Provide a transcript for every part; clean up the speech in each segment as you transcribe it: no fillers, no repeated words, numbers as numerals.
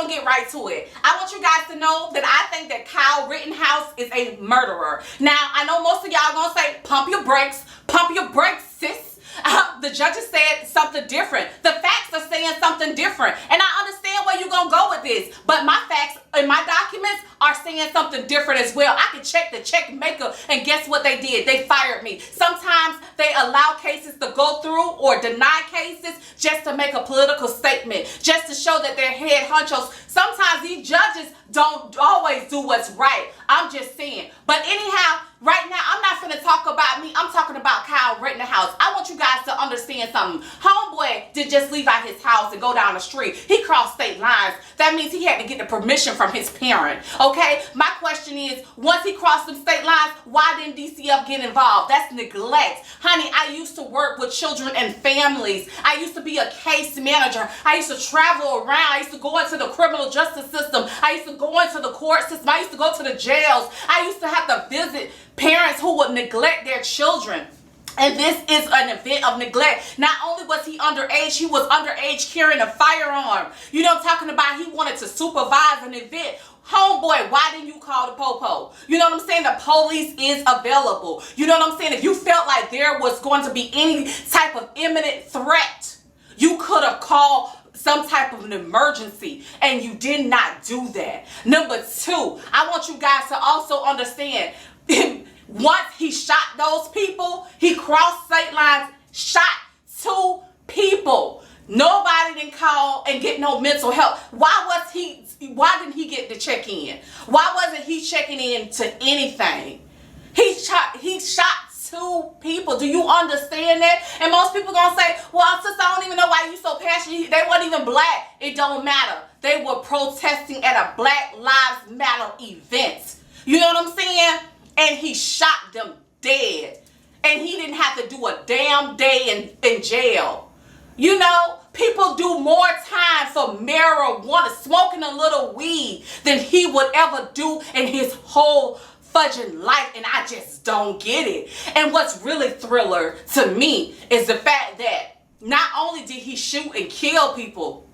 gonna get right to it. I want you guys to know that I think that Kyle Rittenhouse is a murderer. Now, I know most of y'all gonna say, pump your brakes, sis. The judges said something different. The facts are saying something different. And I understand where you're going to go with this. But my facts and my documents are saying something different as well. I can check the check maker, and guess what they did? They fired me. Sometimes they allow cases to go through or deny cases just to make a political statement, just to show that they're head honchos. Sometimes these judges don't always do what's right. I'm just saying. But anyhow, right now, I'm not finna talk about me. I'm talking about Kyle Rittenhouse. I want you guys to understand something. Homeboy didn't just leave out his house and go down the street. He crossed state lines. That means he had to get the permission from his parent. Okay? My question is, once he crossed some state lines, why didn't DCF get involved? That's neglect. Honey, I used to work with children and families. I used to be a case manager. I used to travel around. I used to go into the criminal justice system. I used to go into the court system. I used to go to the jails. I used to have to visit parents who would neglect their children. And this is an event of neglect. Not only was he underage, he was underage carrying a firearm. You know what I'm talking about? He wanted to supervise an event. Homeboy, why didn't you call the popo? You know what I'm saying? The police is available. You know what I'm saying? If you felt like there was going to be any type of imminent threat, you could have called some type of an emergency, and you did not do that. Number two, I want you guys to also understand, once he shot those people, he crossed state lines, shot 2 people. Nobody didn't call and get no mental help. Why didn't he get to check in? Why wasn't he checking in to anything? He shot 2 people. Do you understand that? And most people gonna say, well, sister, I don't even know why you so passionate. They weren't even black. It don't matter. They were protesting at a Black Lives Matter event. You know what I'm saying? And he shot them dead. And he didn't have to do a damn day in jail. You know, people do more time for marijuana, smoking a little weed, than he would ever do in his whole fudging life, and I just don't get it. And what's really thriller to me is the fact that not only did he shoot and kill people,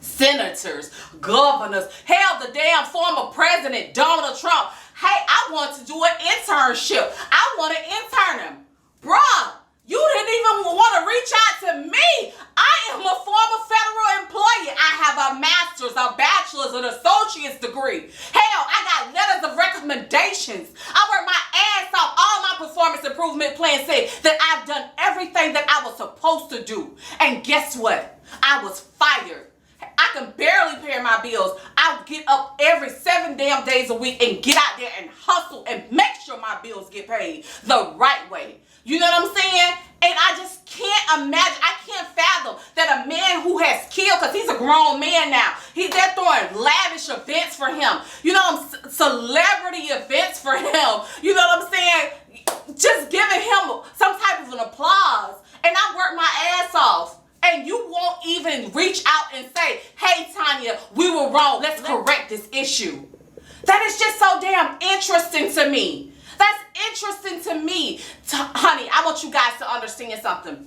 senators, governors, hell, the damn former president, Donald Trump. Hey, I want to do an internship. I want to intern him. Bruh, you didn't even want to reach out to me. I am a former federal employee. I have a master's, a bachelor's, an associate's degree. Hell, I got letters of recommendations. I worked my ass off. All my performance improvement plans say that I've done everything that I was supposed to do. And guess what? I was fired. I can barely pay my bills. I get up every 7 damn days a week and get out there and hustle and make sure my bills get paid the right way. You know what I'm saying? And I just can't imagine, I can't fathom that a man who has killed, because he's a grown man now, they're throwing lavish events for him. You know, celebrity events for him. You know what I'm saying? Just giving him some type of an applause. And I work my ass off. And you won't even reach out and say, hey, Tanya, we were wrong. Let's correct this issue. That is just so damn interesting to me. That's interesting to me. Honey, I want you guys to understand something.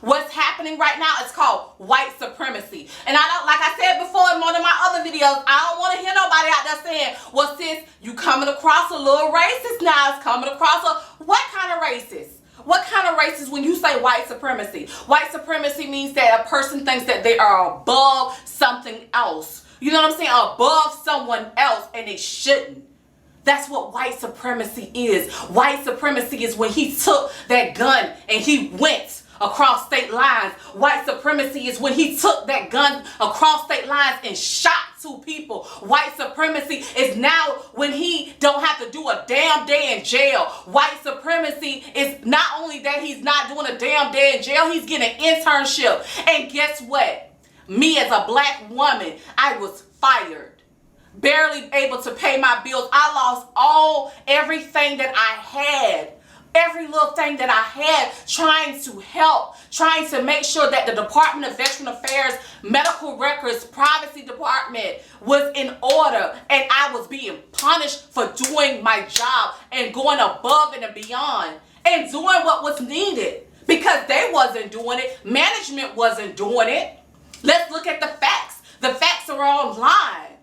What's happening right now is called white supremacy. And I don't, like I said before in one of my other videos, I don't want to hear nobody out there saying, well, sis, you coming across a little racist now. It's coming across what kind of racist? What kind of racist when you say white supremacy? White supremacy means that a person thinks that they are above something else. You know what I'm saying? Above someone else, and they shouldn't. That's what white supremacy is. White supremacy is when he took that gun and he went across state lines. White supremacy is when he took that gun across state lines and shot 2 people. White supremacy is now when he don't have to do a damn day in jail. White supremacy is not only that he's not doing a damn day in jail, he's getting an internship. And guess what? Me as a black woman, I was fired. Barely able to pay my bills. I lost everything that I had. Every little thing that I had, trying to help, trying to make sure that the Department of Veteran Affairs, medical records, privacy department was in order, and I was being punished for doing my job and going above and beyond and doing what was needed because they wasn't doing it. Management wasn't doing it. Let's look at the facts. The facts are online.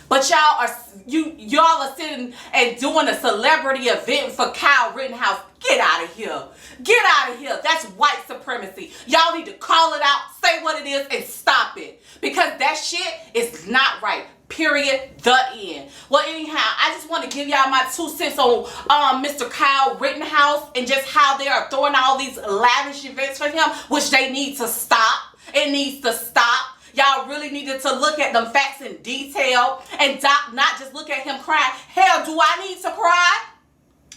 But y'all are sitting and doing a celebrity event for Kyle Rittenhouse. Get out of here. Get out of here. That's white supremacy. Y'all need to call it out, say what it is, and stop it. Because that shit is not right. Period. The end. Well, anyhow, I just want to give y'all my 2 cents on Mr. Kyle Rittenhouse and just how they are throwing all these lavish events for him, which they need to stop. It needs to stop. Y'all really needed to look at them facts in detail and not just look at him crying. Hell, do I need to cry?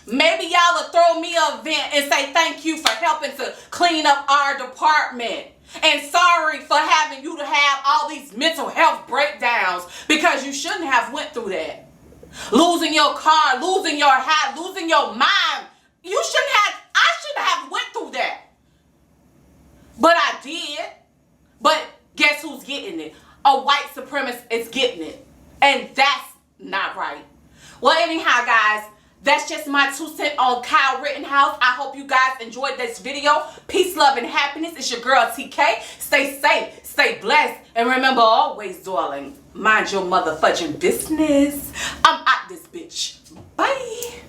Maybe y'all will throw me an event and say thank you for helping to clean up our department. And sorry for having you to have all these mental health breakdowns because you shouldn't have went through that. Losing your car, losing your hat, losing your mind. I shouldn't have went through that. But I did. But guess who's getting it? A white supremacist is getting it. And that's not right. Well, anyhow, guys, that's just my 2 cents on Kyle Rittenhouse. I hope you guys enjoyed this video. Peace, love, and happiness. It's your girl, TK. Stay safe, stay blessed, and remember always, darling, mind your motherfucking business. I'm out this bitch. Bye.